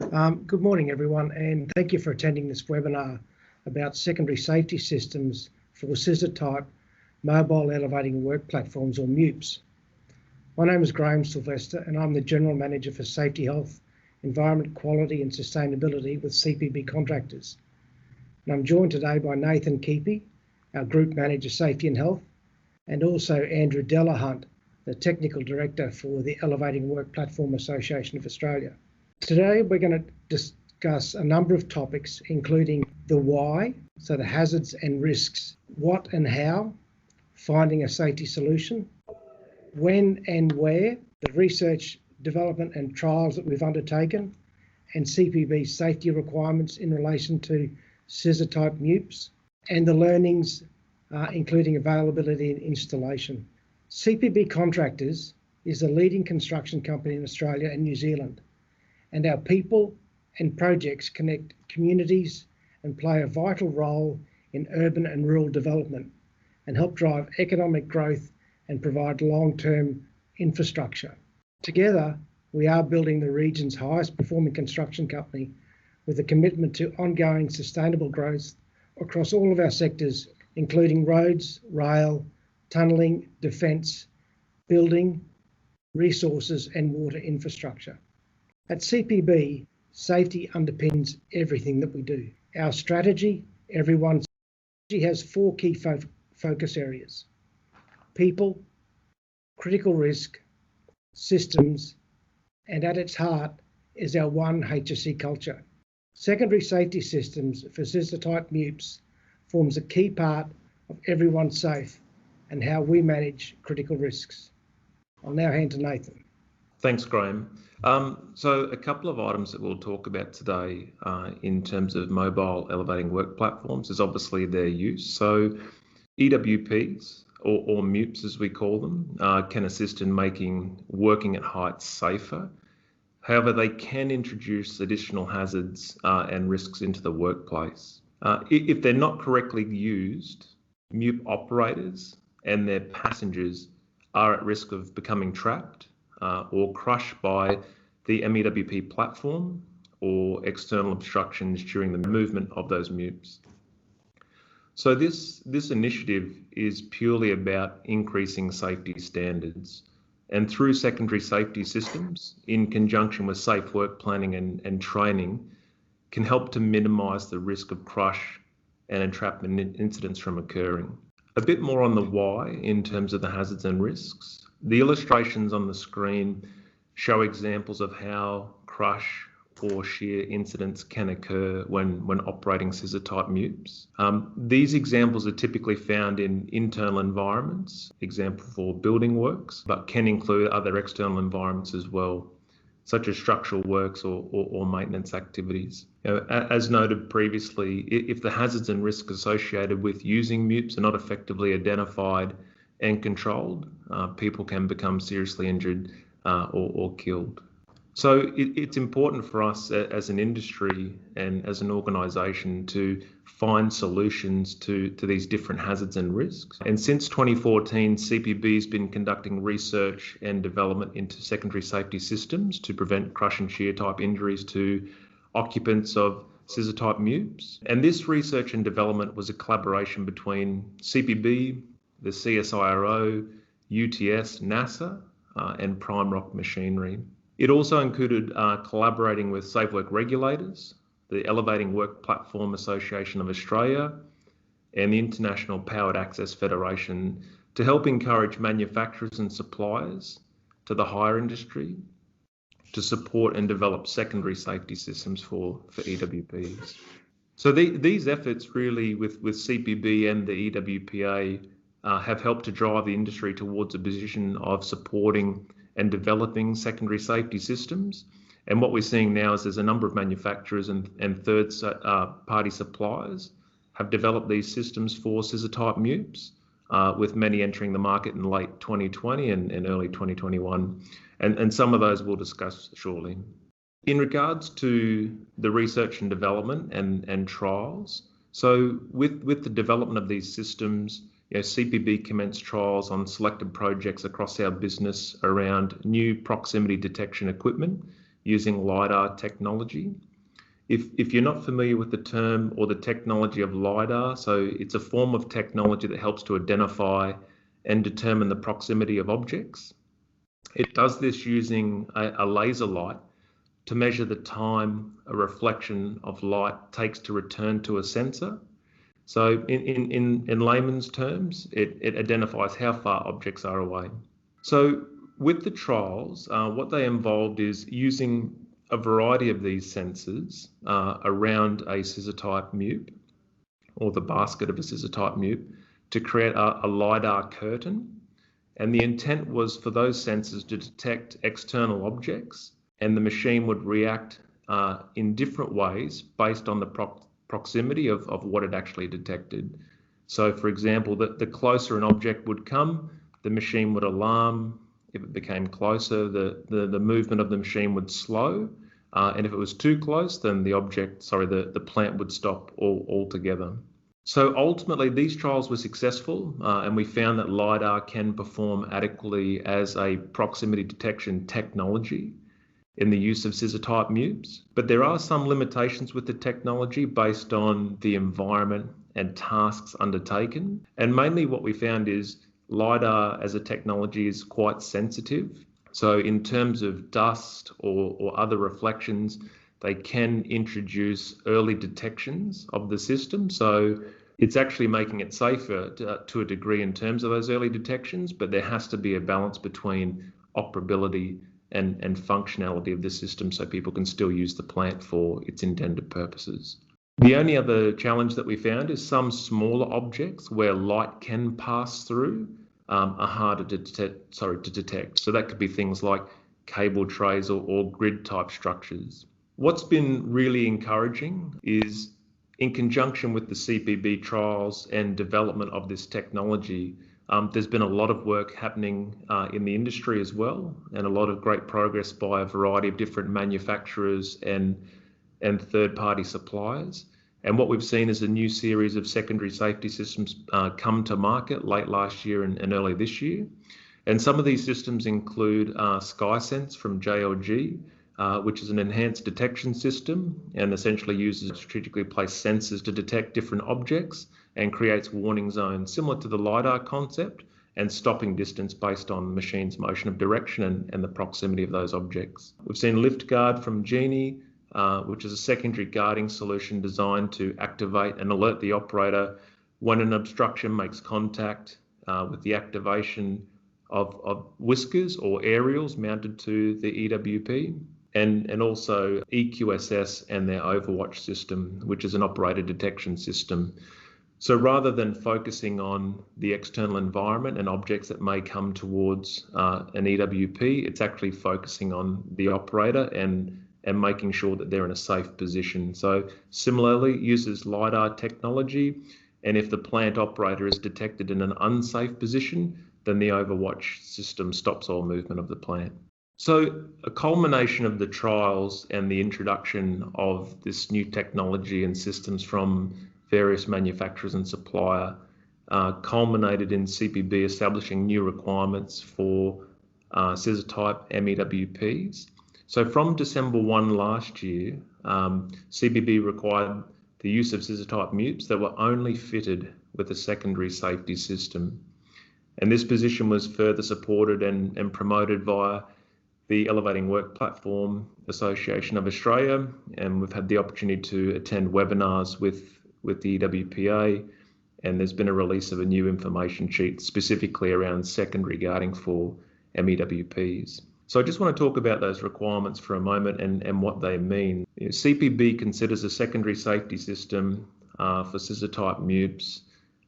Good morning, everyone, and thank you for attending this webinar about secondary safety systems for scissor-type mobile elevating work platforms, or MEWPs. My name is Graham Sylvester, and I'm the General Manager for Safety, Health, Environment, Quality and Sustainability with CPB Contractors. And I'm joined today by Nathan Keepy, our Group Manager, Safety and Health, and also Andrew Delahunt, the Technical Director for the Elevating Work Platform Association of Australia. Today, we're going to discuss a number of topics, including the why, so the hazards and risks, what and how, finding a safety solution, when and where, the research, development and trials that we've undertaken, and CPB safety requirements in relation to scissor-type MEWPs, and the learnings, including availability and installation. CPB Contractors is a leading construction company in Australia and New Zealand, and our people and projects connect communities and play a vital role in urban and rural development and help drive economic growth and provide long-term infrastructure. Together, we are building the region's highest performing construction company with a commitment to ongoing sustainable growth across all of our sectors, including roads, rail, tunnelling, defence, building, resources and water infrastructure. At CPB, safety underpins everything that we do. Our strategy, everyone's strategy, has four key focus areas: people, critical risk, systems, and at its heart is our one HSE culture. Secondary safety systems for scissor-type MEWPs forms a key part of everyone's safe and how we manage critical risks. I'll now hand to Nathan. Thanks, Graham. So a couple of items that we'll talk about today in terms of mobile elevating work platforms is obviously their use. So EWPs, or MEWPs as we call them, can assist in making working at heights safer. However, they can introduce additional hazards and risks into the workplace. If they're not correctly used, MEWP operators and their passengers are at risk of becoming trapped or crushed by the MEWP platform or external obstructions during the movement of those MEWPs. So this initiative is purely about increasing safety standards, and through secondary safety systems, in conjunction with safe work planning and training, can help to minimise the risk of crush and entrapment incidents from occurring. A bit more on the why in terms of the hazards and risks. The illustrations on the screen show examples of how crush or shear incidents can occur when operating scissor-type MEWPs. These examples are typically found in internal environments, example for building works, but can include other external environments as well, such as structural works or maintenance activities. As noted previously, if the hazards and risks associated with using MEWPs are not effectively identified and controlled, people can become seriously injured or killed. So it's important for us as an industry and as an organisation to find solutions to these different hazards and risks. And since 2014, CPB has been conducting research and development into secondary safety systems to prevent crush and shear type injuries to occupants of scissor type MEWPs. And this research and development was a collaboration between CPB, the CSIRO, UTS, NASA, and Prime Rock Machinery. It also included collaborating with safe work regulators, the Elevating Work Platform Association of Australia, and the International Powered Access Federation to help encourage manufacturers and suppliers to the hire industry to support and develop secondary safety systems for EWPs. So these efforts really with CPB and the EWPA have helped to drive the industry towards a position of supporting and developing secondary safety systems. And what we're seeing now is there's a number of manufacturers and third-party suppliers have developed these systems for scissor-type MEWPs, with many entering the market in late 2020 and early 2021. And some of those we'll discuss shortly. In regards to the research and development and trials, so with the development of these systems, CPB commenced trials on selected projects across our business around new proximity detection equipment using LiDAR technology. If you're not familiar with the term or the technology of LiDAR, so it's a form of technology that helps to identify and determine the proximity of objects. It does this using a laser light to measure the time a reflection of light takes to return to a sensor. So in layman's terms, it identifies how far objects are away. So with the trials, what they involved is using a variety of these sensors around a scissor-type MUPE, or the basket of a scissor-type MUPE, to create a LiDAR curtain. And the intent was for those sensors to detect external objects, and the machine would react in different ways based on the proximity of what it actually detected. So for example, the closer an object would come, the machine would alarm. If it became closer, the movement of the machine would slow. And if it was too close, then the plant would stop altogether. So ultimately, these trials were successful, and we found that LiDAR can perform adequately as a proximity detection technology in the use of scissor-type MUPEs. But there are some limitations with the technology based on the environment and tasks undertaken. And mainly what we found is LiDAR as a technology is quite sensitive. So in terms of dust or other reflections, they can introduce early detections of the system. So it's actually making it safer to a degree in terms of those early detections, but there has to be a balance between operability and functionality of the system so people can still use the plant for its intended purposes. The only other challenge that we found is some smaller objects where light can pass through are harder to detect. So that could be things like cable trays or grid type structures. What's been really encouraging is, in conjunction with the CPB trials and development of this technology, there's been a lot of work happening in the industry as well, and a lot of great progress by a variety of different manufacturers and third-party suppliers. And what we've seen is a new series of secondary safety systems come to market late last year and early this year. And some of these systems include SkySense from JLG, which is an enhanced detection system and essentially uses strategically placed sensors to detect different objects and creates warning zones similar to the LiDAR concept and stopping distance based on the machine's motion of direction and the proximity of those objects. We've seen LiftGuard from Genie, which is a secondary guarding solution designed to activate and alert the operator when an obstruction makes contact with the activation of whiskers or aerials mounted to the EWP. And also EQSS and their Overwatch system, which is an operator detection system. So rather than focusing on the external environment and objects that may come towards an EWP, it's actually focusing on the operator and making sure that they're in a safe position. So similarly, uses LiDAR technology, and if the plant operator is detected in an unsafe position, then the Overwatch system stops all movement of the plant. So a culmination of the trials and the introduction of this new technology and systems from various manufacturers and supplier culminated in CPB establishing new requirements for scissor-type MEWPs. So from December 1 last year, CPB required the use of scissor-type MUPEs that were only fitted with a secondary safety system. And this position was further supported and promoted via the Elevating Work Platform Association of Australia, and we've had the opportunity to attend webinars with the EWPA, and there's been a release of a new information sheet specifically around secondary guarding for MEWPs. So I just want to talk about those requirements for a moment and what they mean. CPB considers a secondary safety system for scissor-type MUPEs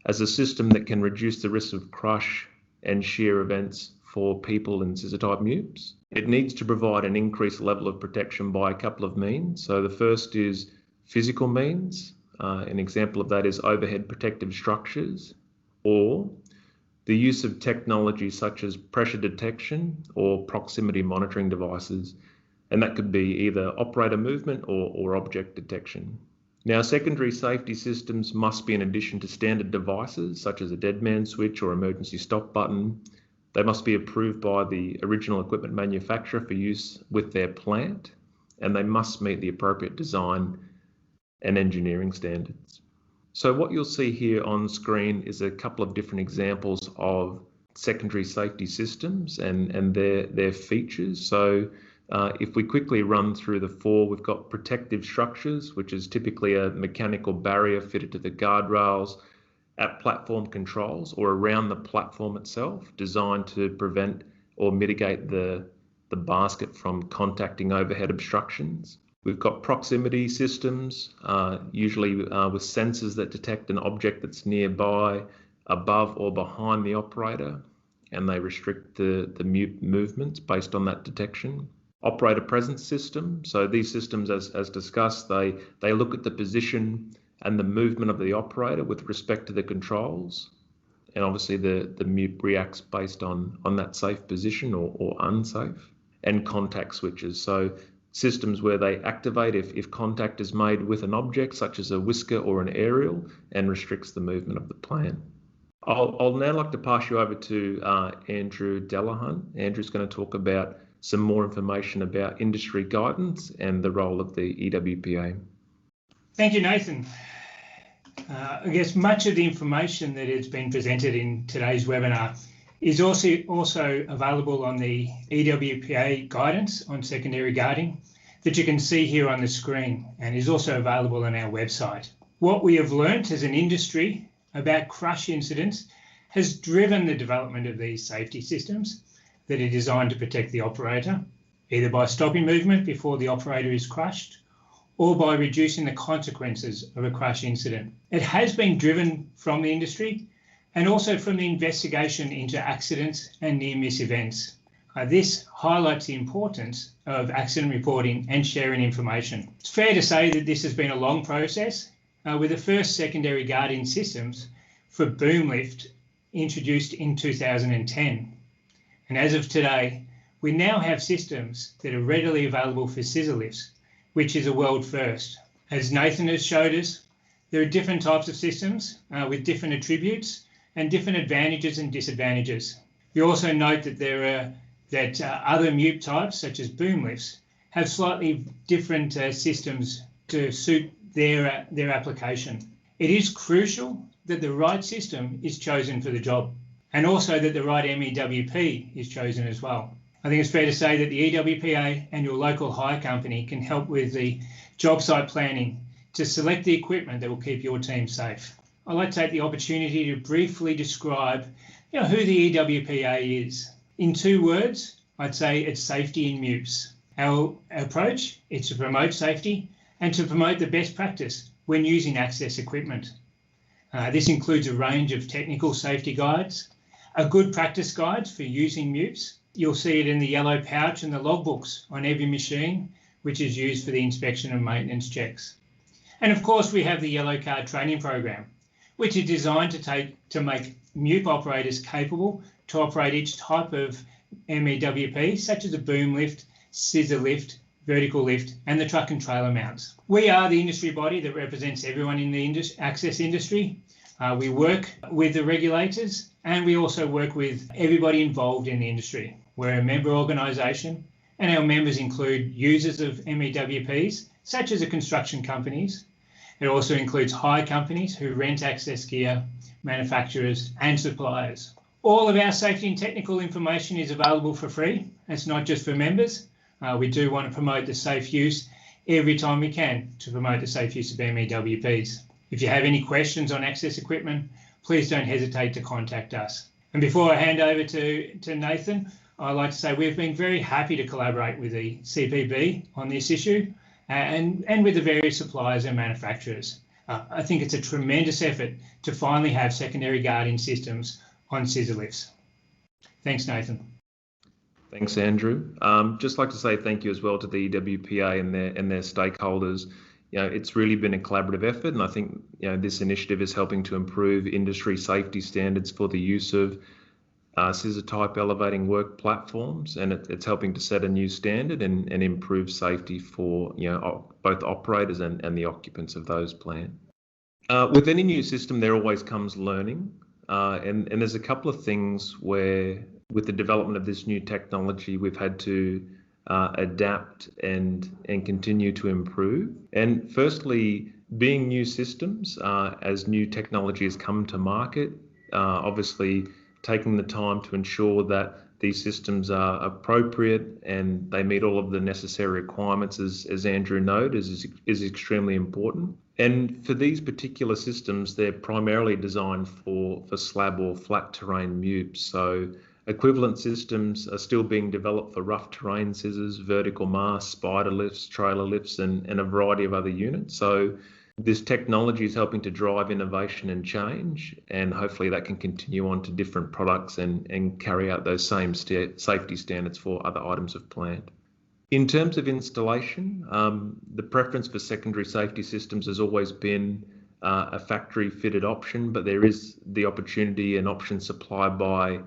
as a system that can reduce the risk of crush and shear events for people in scissor-type MUPEs. It needs to provide an increased level of protection by a couple of means. So the first is physical means. An example of that is overhead protective structures, or the use of technology such as pressure detection or proximity monitoring devices. And that could be either operator movement or object detection. Now, secondary safety systems must be in addition to standard devices such as a dead man switch or emergency stop button. They must be approved by the original equipment manufacturer for use with their plant. and they must meet the appropriate design and engineering standards. So what you'll see here on screen is a couple of different examples of secondary safety systems and their features. So if we quickly run through the four, we've got protective structures, which is typically a mechanical barrier fitted to the guardrails at platform controls or around the platform itself, designed to prevent or mitigate the basket from contacting overhead obstructions. We've got proximity systems, usually with sensors that detect an object that's nearby, above or behind the operator, and they restrict the movements based on that detection. Operator presence system. So these systems, as discussed, they look at the position and the movement of the operator with respect to the controls. And obviously the mute reacts based on that safe position or unsafe. And contact switches. So systems where they activate if contact is made with an object such as a whisker or an aerial and restricts the movement of the plane. I'll now like to pass you over to Andrew Delahunt. Andrew's going to talk about some more information about industry guidance and the role of the EWPA. Thank you, Nathan. I guess much of the information that has been presented in today's webinar is also available on the EWPA guidance on secondary guarding that you can see here on the screen, and is also available on our website. What we have learnt as an industry about crush incidents has driven the development of these safety systems that are designed to protect the operator, either by stopping movement before the operator is crushed or by reducing the consequences of a crush incident. It has been driven from the industry and also from the investigation into accidents and near-miss events. This highlights the importance of accident reporting and sharing information. It's fair to say that this has been a long process, with the first secondary guarding systems for boom lift introduced in 2010. And as of today, we now have systems that are readily available for scissor lifts, which is a world first. As Nathan has showed us, there are different types of systems with different attributes and different advantages and disadvantages. We also note that other mute types, such as boom lifts, have slightly different systems to suit their application. It is crucial that the right system is chosen for the job, and also that the right MEWP is chosen as well. I think it's fair to say that the EWPA and your local hire company can help with the job site planning to select the equipment that will keep your team safe. I'd like to take the opportunity to briefly describe who the EWPA is. In 2 words, I'd say it's safety in MUPS. Our approach is to promote safety and to promote the best practice when using access equipment. This includes a range of technical safety guides, a good practice guides for using MUPS. You'll see it in the yellow pouch and the logbooks on every machine, which is used for the inspection and maintenance checks. And of course, we have the yellow card training program, which is designed to make MUP operators capable to operate each type of MEWP, such as a boom lift, scissor lift, vertical lift, and the truck and trailer mounts. We are the industry body that represents everyone in the access industry. We work with the regulators, and we also work with everybody involved in the industry. We're a member organisation, and our members include users of MEWPs, such as the construction companies. It also includes hire companies who rent access gear, manufacturers and suppliers. All of our safety and technical information is available for free. It's not just for members. We do want to promote the safe use every time we can to promote the safe use of MEWPs. If you have any questions on access equipment, please don't hesitate to contact us. And before I hand over to Nathan, I'd like to say we've been very happy to collaborate with the CPB on this issue and with the various suppliers and manufacturers. I think it's a tremendous effort to finally have secondary guarding systems on scissor lifts. Thanks, Nathan. Thanks, Andrew. Just like to say thank you as well to the EWPA and their stakeholders. It's really been a collaborative effort, and I think this initiative is helping to improve industry safety standards for the use of scissor type elevating work platforms, and it's helping to set a new standard and improve safety for both operators and the occupants of those plants. With any new system, there always comes learning, and there's a couple of things where, with the development of this new technology, we've had to adapt and continue to improve. And firstly, being new systems, as new technologies come to market, obviously taking the time to ensure that these systems are appropriate and they meet all of the necessary requirements, as Andrew noted, is extremely important. And for these particular systems, they're primarily designed for slab or flat terrain MUPs. So equivalent systems are still being developed for rough terrain scissors, vertical masts, spider lifts, trailer lifts, and a variety of other units. So this technology is helping to drive innovation and change, and hopefully that can continue on to different products and carry out those same safety standards for other items of plant. In terms of installation, the preference for secondary safety systems has always been a factory fitted option, but there is the opportunity and option supplied by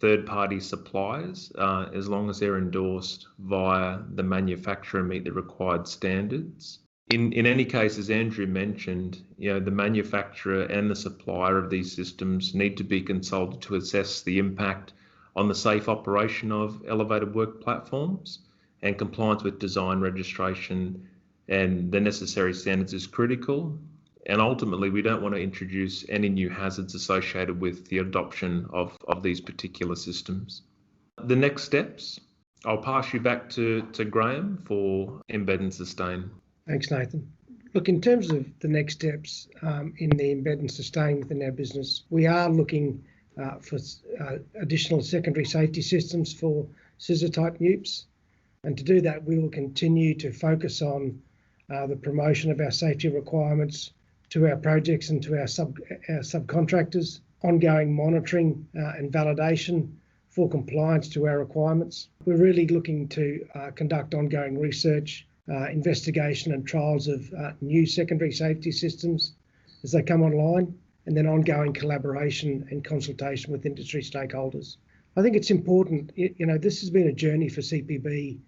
third-party suppliers, as long as they're endorsed via the manufacturer and meet the required standards. In any case, as Andrew mentioned, the manufacturer and the supplier of these systems need to be consulted to assess the impact on the safe operation of elevated work platforms, and compliance with design registration and the necessary standards is critical. And ultimately, we don't want to introduce any new hazards associated with the adoption of these particular systems. The next steps, I'll pass you back to Graham for embed and sustain. Thanks, Nathan. Look, in terms of the next steps in the embed and sustain within our business, we are looking for additional secondary safety systems for scissor type MUPs. And to do that, we will continue to focus on the promotion of our safety requirements to our projects and to our subcontractors, ongoing monitoring and validation for compliance to our requirements. We're really looking to conduct ongoing research, investigation and trials of new secondary safety systems as they come online, and then ongoing collaboration and consultation with industry stakeholders. I think it's important, this has been a journey for CPB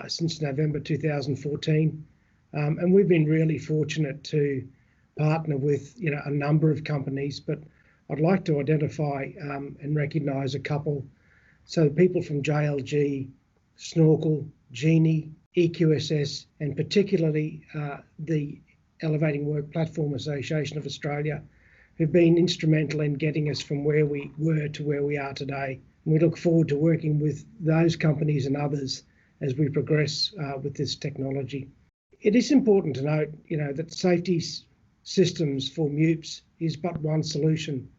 since November 2014, and we've been really fortunate to partner with a number of companies, but I'd like to identify and recognise a couple. So people from JLG, Snorkel, Genie, EQSS, and particularly the Elevating Work Platform Association of Australia, who've been instrumental in getting us from where we were to where we are today. And we look forward to working with those companies and others as we progress with this technology. It is important to note, that safety systems for MUPs is but one solution,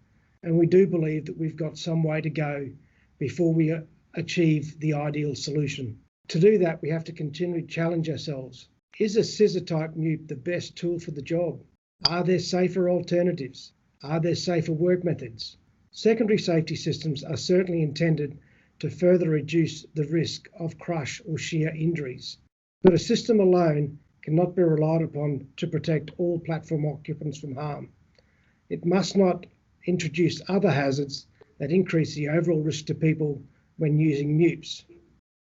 and we do believe that we've got some way to go before we achieve the ideal solution. To do that, we have to continually challenge ourselves. Is a scissor type MUP the best tool for the job? Are there safer alternatives? Are there safer work methods? Secondary safety systems are certainly intended to further reduce the risk of crush or shear injuries, but a system alone cannot be relied upon to protect all platform occupants from harm. It must not introduce other hazards that increase the overall risk to people when using MUPs.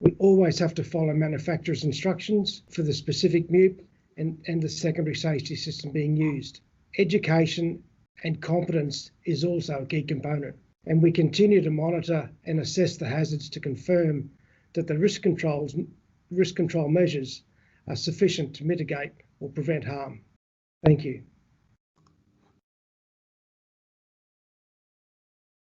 We always have to follow manufacturer's instructions for the specific MUP and the secondary safety system being used. Education and competence is also a key component, and we continue to monitor and assess the hazards to confirm that the risk control measures are sufficient to mitigate or prevent harm. Thank you.